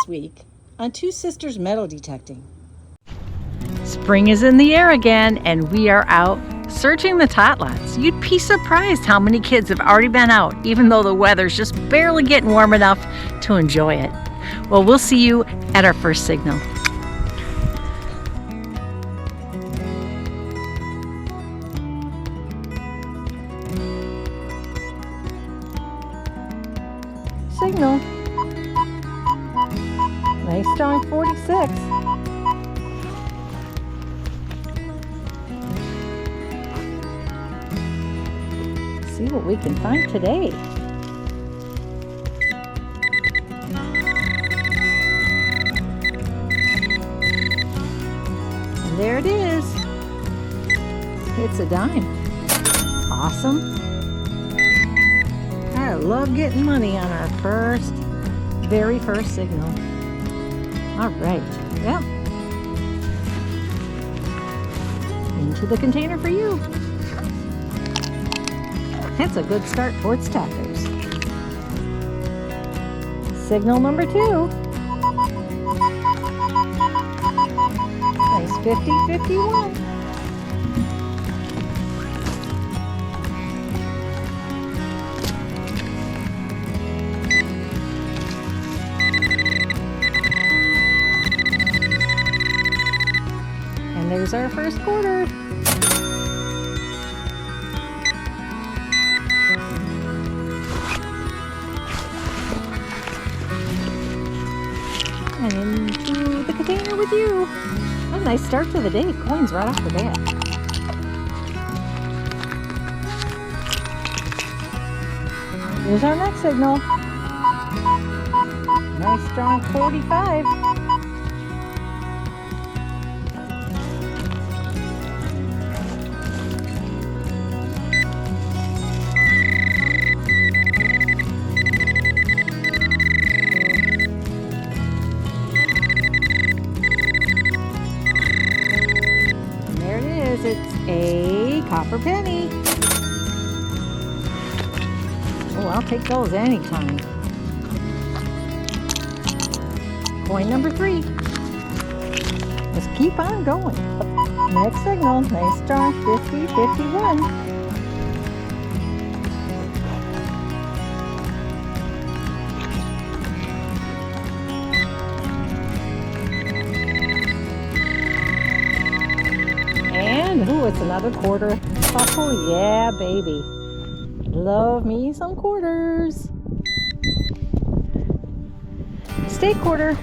week on Two Sisters Metal Detecting. Spring is in the air again, and we are out searching the tot lots. You'd be surprised how many kids have already been out, even though the weather's just barely getting warm enough to enjoy it. Well, we'll see you at our first signal. Signal. Nice strong 46. See what we can find today. And there it is. It's a dime. Awesome. I love getting money on our very first signal. All right, well, into the container for you. That's a good start for its tackers. Signal number 2. Nice 50-51. And there's our first quarter. And into the container with you. A nice start to the day. Coins right off the bat. Here's our next signal. Nice strong 45. It's a copper penny. Oh, I'll take those anytime. Coin number 3. Let's keep on going. Next signal, nice strong 50-51. Ooh, it's another quarter. Oh, yeah, baby. Love me some quarters. Stay quarter.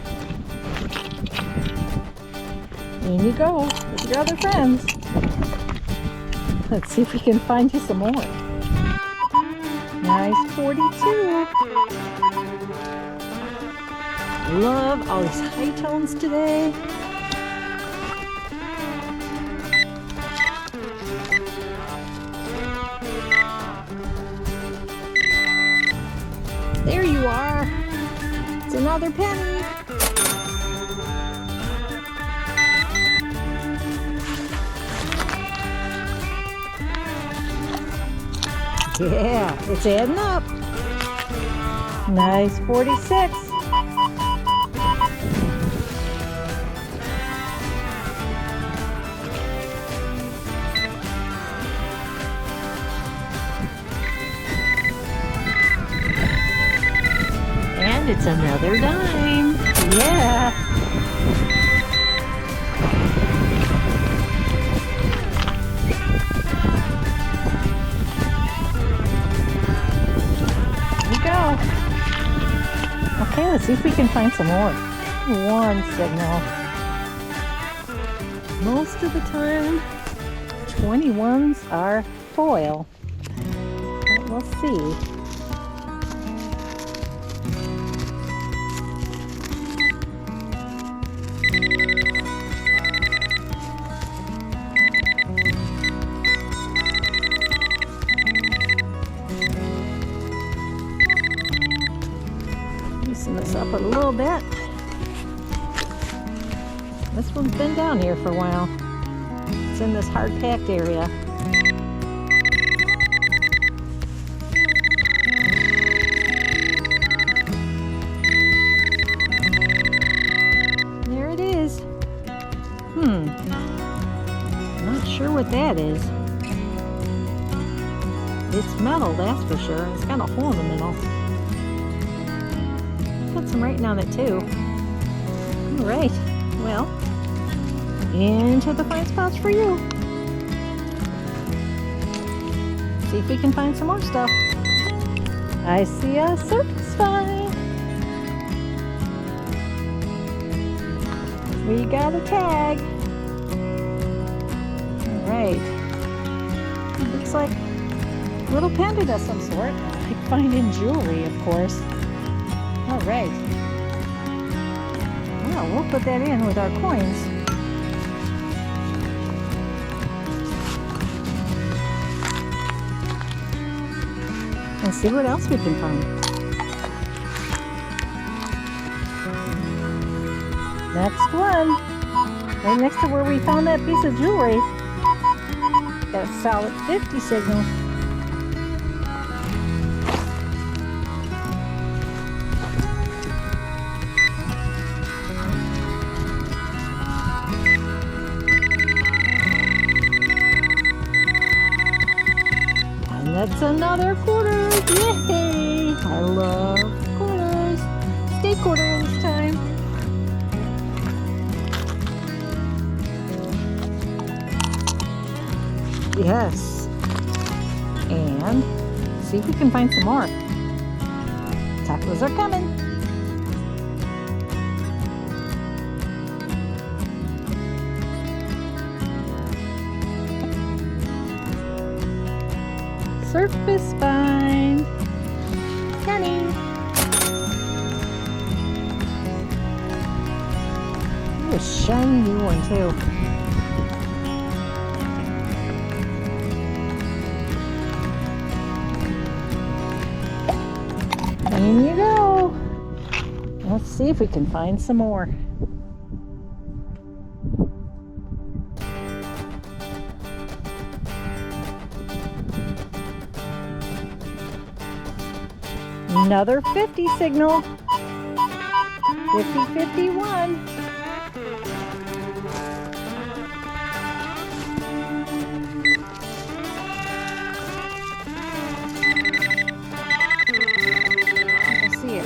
In you go with your other friends. Let's see if we can find you some more. Nice 42. Love all these high tones today. There you are. It's another penny. Yeah, it's adding up. Nice 46. And it's another dime. Yeah. There we go. Okay, let's see if we can find some more. One signal. Most of the time, 21s are foil. But we'll see. Loosen this up a little bit. This one's been down here for a while. It's in this hard packed area. what that is. It's metal, that's for sure. It's got a hole in the middle. Got some writing on it too. All right, well, into the find spots for you. See if we can find some more stuff. I see a surface find. We got a tag. All right. Looks like a little pendant of some sort. Like finding jewelry, of course. All right. Well, we'll put that in with our coins. And see what else we can find. Next one, right next to where we found that piece of jewelry. Got a solid 50 signal. And that's another quarter. Yay! I love quarters. State quarter this time. Yes. And see if we can find some more. Tacos are coming. Surface find. Penny. Ooh, a shiny new one too. In you go. Let's see if we can find some more. Another 50 signal. 50-51.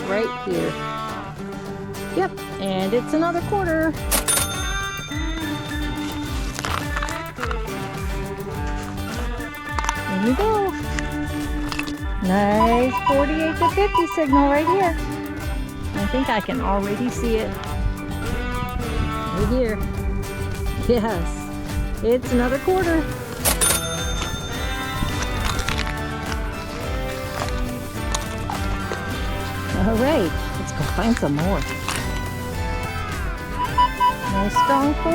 Right here. Yep, and it's another quarter. There you go. Nice 48-50 signal right here. I think I can already see it. Right here. Yes, it's another quarter. All right, let's go find some more. Nice strong 42.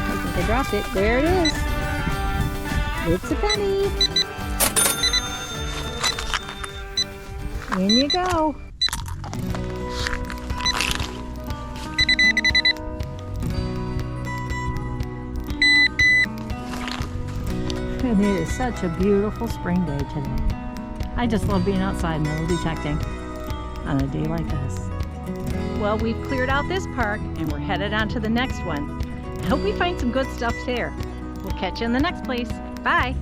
I think I dropped it. There it is. It's a penny. In you go. And it is such a beautiful spring day today. I just love being outside metal detecting on a day like this. Well, we've cleared out this park and we're headed on to the next one. I hope we find some good stuff there. We'll catch you in the next place. Bye.